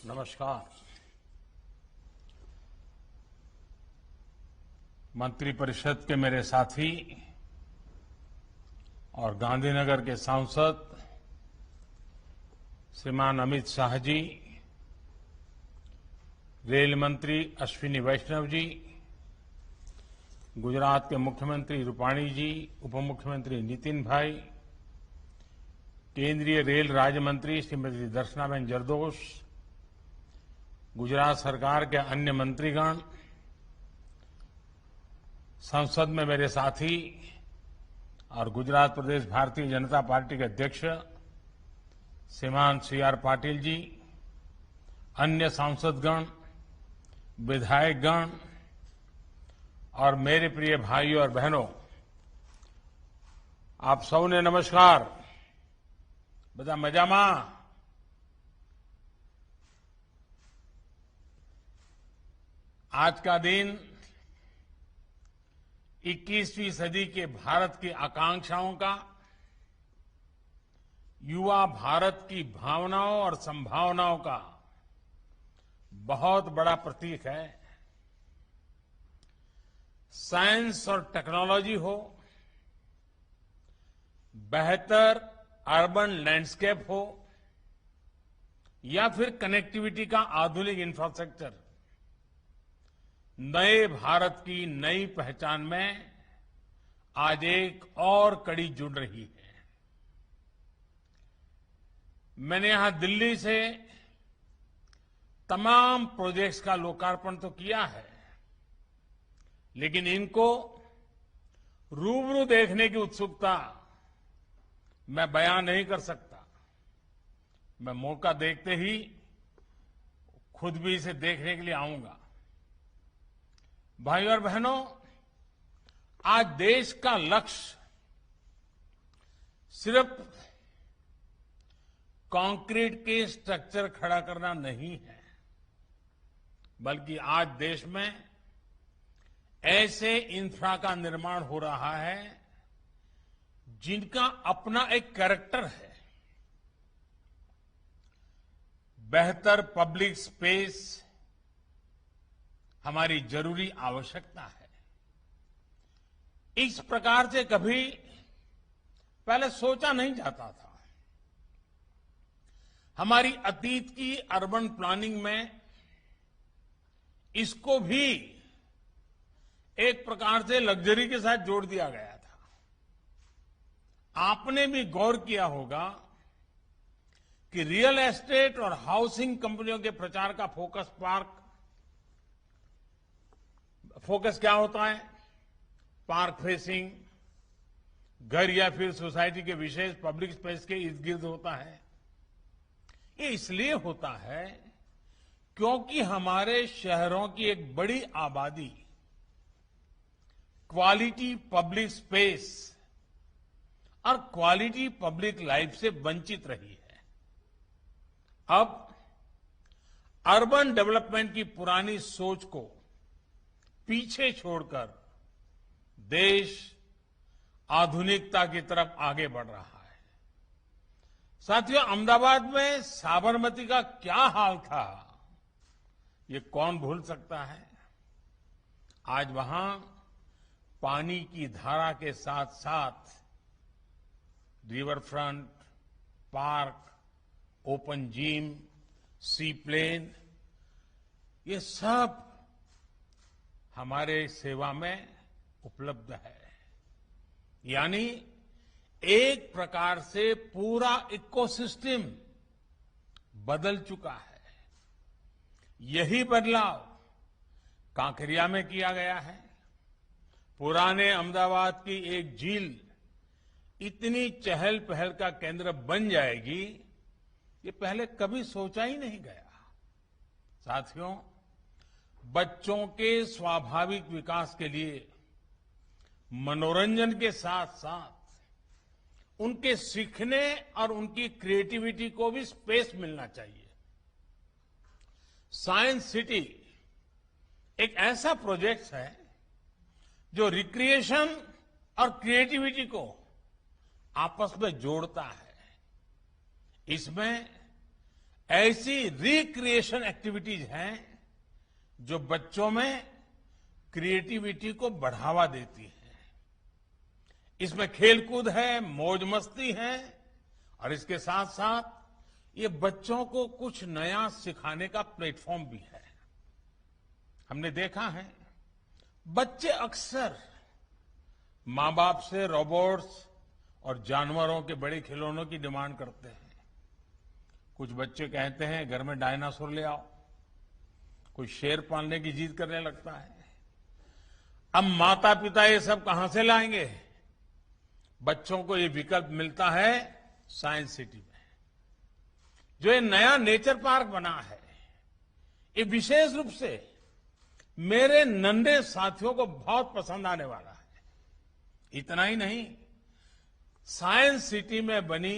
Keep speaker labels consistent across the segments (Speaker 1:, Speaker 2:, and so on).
Speaker 1: नमस्कार। मंत्रिपरिषद के मेरे साथी और गांधीनगर के सांसद श्रीमान अमित शाह जी, रेल मंत्री अश्विनी वैष्णव जी, गुजरात के मुख्यमंत्री रूपाणी जी, उप मुख्यमंत्री नितिन भाई, केंद्रीय रेल राज्य मंत्री श्रीमती दर्शनाबेन जरदोश, गुजरात सरकार के अन्य मंत्रीगण, संसद में मेरे साथी और गुजरात प्रदेश भारतीय जनता पार्टी के अध्यक्ष श्रीमान सी.आर. पाटिल जी, अन्य सांसदगण, विधायकगण और मेरे प्रिय भाइयों और बहनों, आप सबने नमस्कार। बधा मजामा? आज का दिन 21वीं सदी के भारत की आकांक्षाओं का, युवा भारत की भावनाओं और संभावनाओं का बहुत बड़ा प्रतीक है। साइंस और टेक्नोलॉजी हो, बेहतर अर्बन लैंडस्केप हो या फिर कनेक्टिविटी का आधुनिक इंफ्रास्ट्रक्चर, नए भारत की नई पहचान में आज एक और कड़ी जुड़ रही है। मैंने यहां दिल्ली से तमाम प्रोजेक्ट्स का लोकार्पण तो किया है, लेकिन इनको रूबरू देखने की उत्सुकता मैं बयान नहीं कर सकता। मैं मौका देखते ही खुद भी इसे देखने के लिए आऊंगा। भाइयों और बहनों, आज देश का लक्ष्य सिर्फ कंक्रीट के स्ट्रक्चर खड़ा करना नहीं है, बल्कि आज देश में ऐसे इंफ्रा का निर्माण हो रहा है जिनका अपना एक कैरेक्टर है। बेहतर पब्लिक स्पेस हमारी जरूरी आवश्यकता है। इस प्रकार से कभी पहले सोचा नहीं जाता था। हमारी अतीत की अर्बन प्लानिंग में इसको भी एक प्रकार से लग्जरी के साथ जोड़ दिया गया था। आपने भी गौर किया होगा कि रियल एस्टेट और हाउसिंग कंपनियों के प्रचार का फोकस क्या होता है? पार्क फेसिंग, घर या फिर सोसाइटी के विशेष पब्लिक स्पेस के इर्द गिर्द होता है। ये इसलिए होता है क्योंकि हमारे शहरों की एक बड़ी आबादी क्वालिटी पब्लिक स्पेस और क्वालिटी पब्लिक लाइफ से वंचित रही है। अब अर्बन डेवलपमेंट की पुरानी सोच को पीछे छोड़कर देश आधुनिकता की तरफ आगे बढ़ रहा है। साथियों, अहमदाबाद में साबरमती का क्या हाल था, ये कौन भूल सकता है? आज वहां पानी की धारा के साथ साथ river front, park, open gym, sea plane, ये सब हमारे सेवा में उपलब्ध है। यानी एक प्रकार से पूरा इकोसिस्टम बदल चुका है। यही बदलाव कांकरिया में किया गया है। पुराने अहमदाबाद की एक झील इतनी चहल पहल का केंद्र बन जाएगी, ये पहले कभी सोचा ही नहीं गया। साथियों, बच्चों के स्वाभाविक विकास के लिए मनोरंजन के साथ साथ उनके सीखने और उनकी क्रिएटिविटी को भी स्पेस मिलना चाहिए। साइंस सिटी एक ऐसा प्रोजेक्ट है जो रिक्रिएशन और क्रिएटिविटी को आपस में जोड़ता है। इसमें ऐसी रिक्रिएशन एक्टिविटीज हैं जो बच्चों में क्रिएटिविटी को बढ़ावा देती है। इसमें खेलकूद है, मौज मस्ती है और इसके साथ साथ ये बच्चों को कुछ नया सिखाने का प्लेटफॉर्म भी है। हमने देखा है बच्चे अक्सर मां बाप से रोबोट्स और जानवरों के बड़े खिलौनों की डिमांड करते हैं। कुछ बच्चे कहते हैं घर में डायनासोर ले आओ, कोई शेर पालने की जिद करने लगता है। अब माता पिता ये सब कहां से लाएंगे? बच्चों को ये विकल्प मिलता है साइंस सिटी में। जो ये नया नेचर पार्क बना है, ये विशेष रूप से मेरे नन्हे साथियों को बहुत पसंद आने वाला है। इतना ही नहीं, साइंस सिटी में बनी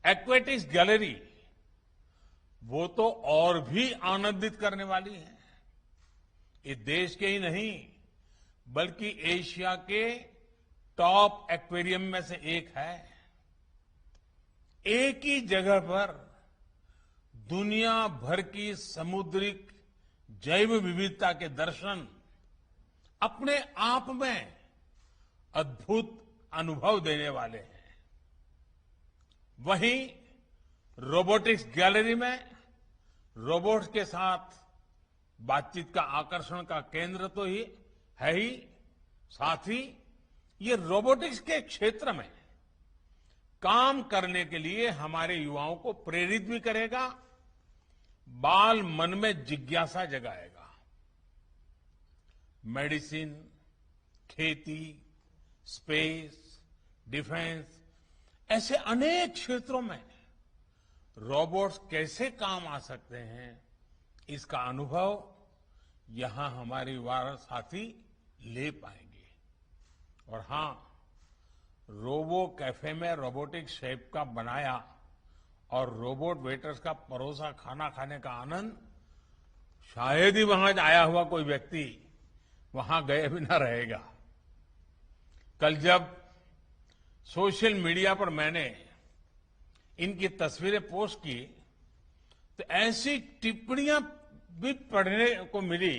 Speaker 1: एक्वेटिक्स गैलरी वो तो और भी आनंदित करने वाली है। ये देश के ही नहीं बल्कि एशिया के टॉप एक्वेरियम में से एक है। एक ही जगह पर दुनिया भर की समुद्रिक जैव विविधता के दर्शन अपने आप में अद्भुत अनुभव देने वाले हैं। वहीं रोबोटिक्स गैलरी में रोबोट्स के साथ बातचीत का आकर्षण का केंद्र तो ही है ही, साथ ही ये रोबोटिक्स के क्षेत्र में काम करने के लिए हमारे युवाओं को प्रेरित भी करेगा, बाल मन में जिज्ञासा जगाएगा। मेडिसिन, खेती, स्पेस, डिफेंस ऐसे अनेक क्षेत्रों में रोबोट्स कैसे काम आ सकते हैं, इसका अनुभव यहां हमारे युवा साथी ले पाएंगे। और हां, रोबो कैफे में रोबोटिक शेफ का बनाया और रोबोट वेटर्स का परोसा खाना खाने का आनंद शायद ही वहां आया हुआ कोई व्यक्ति वहां गए बिना रहेगा। कल जब सोशल मीडिया पर मैंने इनकी तस्वीरें पोस्ट की तो ऐसी टिप्पणियां भी पढ़ने को मिली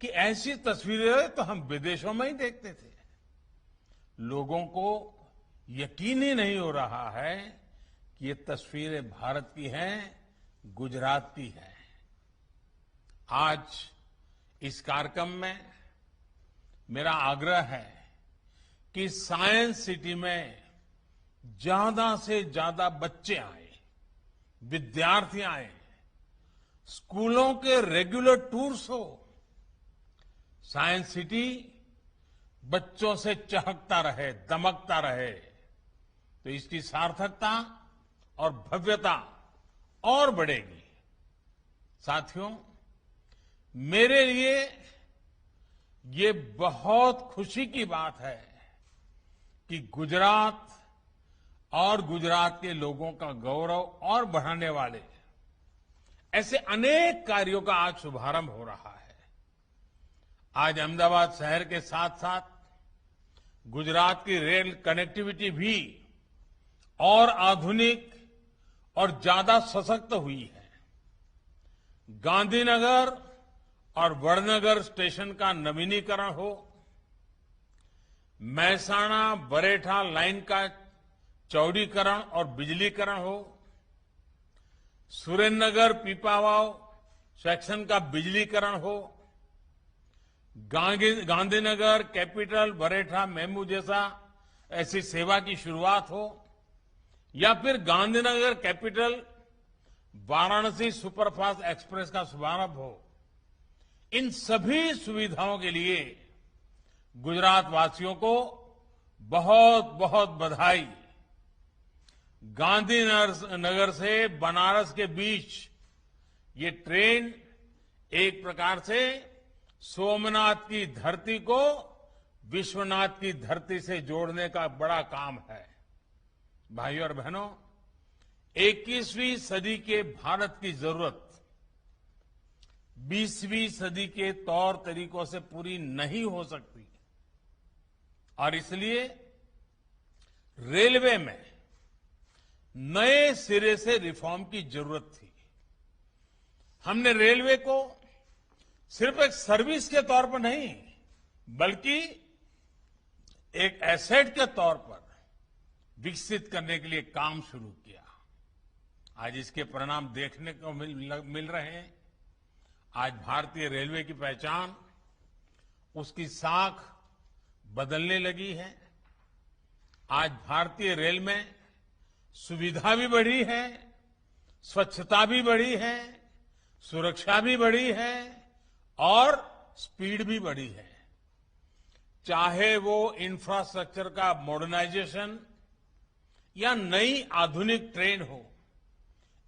Speaker 1: कि ऐसी तस्वीरें तो हम विदेशों में ही देखते थे। लोगों को यकीन ही नहीं हो रहा है कि ये तस्वीरें भारत की हैं, गुजरात की हैं। आज इस कार्यक्रम में मेरा आग्रह है कि साइंस सिटी में ज्यादा से ज्यादा बच्चे आए, विद्यार्थी आए, स्कूलों के रेगुलर टूर्स हो। साइंस सिटी बच्चों से चहकता रहे, दमकता रहे, तो इसकी सार्थकता और भव्यता और बढ़ेगी। साथियों, मेरे लिए ये बहुत खुशी की बात है कि गुजरात और गुजरात के लोगों का गौरव और बढ़ाने वाले ऐसे अनेक कार्यों का आज शुभारंभ हो रहा है। आज अहमदाबाद शहर के साथ साथ गुजरात की रेल कनेक्टिविटी भी और आधुनिक और ज्यादा सशक्त हुई है। गांधीनगर और वडनगर स्टेशन का नवीनीकरण हो, महसाणा बरेठा लाइन का चौड़ीकरण और बिजलीकरण हो, सुरेंद्रनगर पीपावाव सेक्शन का बिजलीकरण हो, गांधीनगर कैपिटल बरेठा मेमू जैसा ऐसी सेवा की शुरुआत हो, या फिर Gandhinagar capital Varanasi superfast express का शुभारंभ हो, इन सभी सुविधाओं के लिए गुजरात वासियों को बहुत बहुत बधाई। गांधीनगर से बनारस के बीच ये ट्रेन एक प्रकार से सोमनाथ की धरती को विश्वनाथ की धरती से जोड़ने का बड़ा काम है। भाइयों और बहनों, 21वीं सदी के भारत की जरूरत 20वीं सदी के तौर तरीकों से पूरी नहीं हो सकती और इसलिए रेलवे में नए सिरे से रिफॉर्म की जरूरत थी। हमने रेलवे को सिर्फ एक सर्विस के तौर पर नहीं, बल्कि एक एसेट के तौर पर विकसित करने के लिए काम शुरू किया। आज इसके परिणाम देखने को मिल रहे हैं। आज भारतीय रेलवे की पहचान, उसकी साख बदलने लगी है। आज भारतीय रेल में सुविधा भी बढ़ी है, स्वच्छता भी बढ़ी है, सुरक्षा भी बढ़ी है और स्पीड भी बढ़ी है। चाहे वो इंफ्रास्ट्रक्चर का मॉडर्नाइजेशन या नई आधुनिक ट्रेन हो,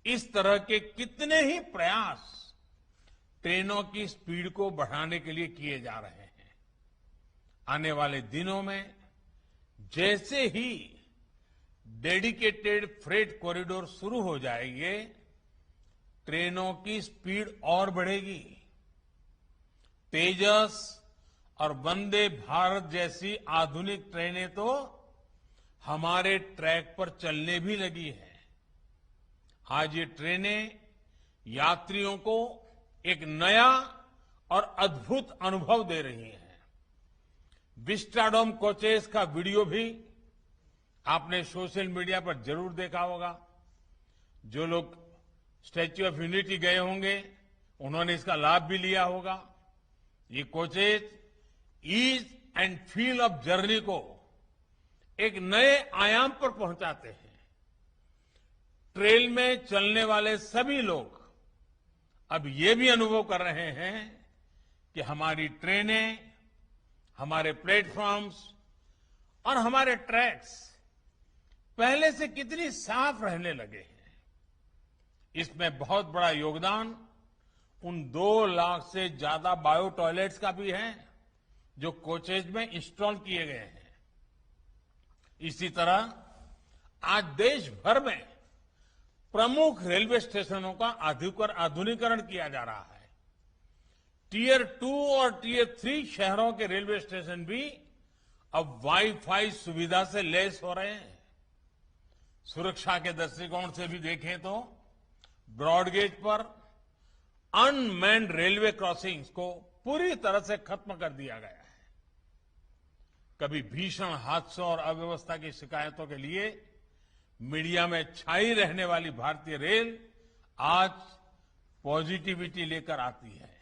Speaker 1: इस तरह के कितने ही प्रयास ट्रेनों की स्पीड को बढ़ाने के लिए किए जा रहे हैं। आने वाले दिनों में जैसे ही डेडिकेटेड फ्रेट कॉरिडोर शुरू हो जाएंगे, ट्रेनों की स्पीड और बढ़ेगी। तेजस और वंदे भारत जैसी आधुनिक ट्रेनें तो हमारे ट्रैक पर चलने भी लगी है। आज ये ट्रेनें यात्रियों को एक नया और अद्भुत अनुभव दे रही हैं। विस्टाडोम कोचेस का वीडियो भी आपने सोशल मीडिया पर जरूर देखा होगा। जो लोग स्टैच्यू ऑफ यूनिटी गए होंगे, उन्होंने इसका लाभ भी लिया होगा। ये coaches ease and feel of journey को एक नए आयाम पर पहुंचाते हैं। ट्रेन में चलने वाले सभी लोग अब ये भी अनुभव कर रहे हैं कि हमारी ट्रेनें, हमारे प्लेटफॉर्म्स और हमारे ट्रैक्स पहले से कितनी साफ रहने लगे हैं। इसमें बहुत बड़ा योगदान उन 2 लाख से ज्यादा बायो टॉयलेट्स का भी है जो कोचेज में इंस्टॉल किए गए हैं। इसी तरह आज देश भर में प्रमुख रेलवे स्टेशनों का आधुनिकीकरण किया जा रहा है। टियर 2 और टियर 3 शहरों के रेलवे स्टेशन भी अब वाईफाई सुविधा से लैस हो रहे हैं। सुरक्षा के दृष्टिकोण से भी देखें तो ब्रॉडगेज पर अनमैन्ड रेलवे क्रॉसिंग्स को पूरी तरह से खत्म कर दिया गया है। कभी भीषण हादसों और अव्यवस्था की शिकायतों के लिए मीडिया में छाई रहने वाली भारतीय रेल आज पॉजिटिविटी लेकर आती है।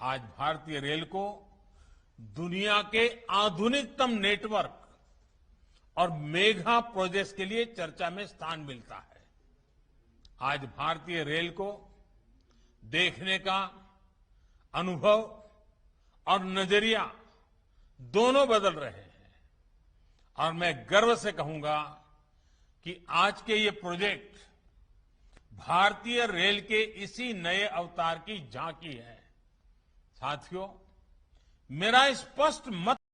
Speaker 1: आज भारतीय रेल को दुनिया के आधुनिकतम नेटवर्क और मेगा प्रोजेक्ट्स के लिए चर्चा में स्थान मिलता है। आज भारतीय रेल को देखने का अनुभव और नजरिया दोनों बदल रहे हैं और मैं गर्व से कहूंगा कि आज के ये प्रोजेक्ट भारतीय रेल के इसी नए अवतार की झांकी है। साथियों, मेरा स्पष्ट मत